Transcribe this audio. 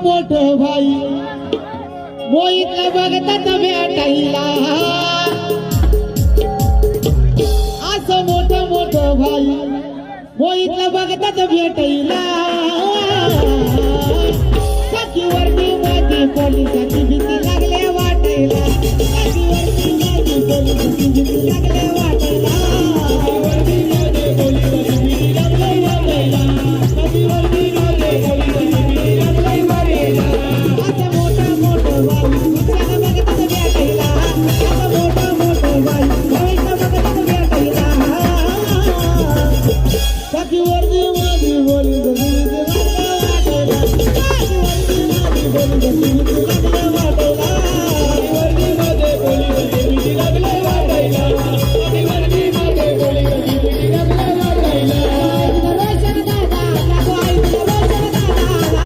मोठं भाई मोहितला बघतात भेटायला असं मोठं भाई मोहितला बघतात भेटायला साकीवरती माझी पोलिसाची भीती लागले वाटायला साकीवरती माझी पोलिसाची भीती लागले वाटायला साकीवरती माझी पोलिसाची भीती लागले वाटायला साकीवरती माझी पोलिसाची भीती लागले वाटायला असं मोठं भाई त्याला बघतात भेटायला असं मोठं भाई मोहितला बघतात भेटायला साकीवरती माझी पोलिसाची भीती लागले वाटायला साकीवरती माझी पोलिसाची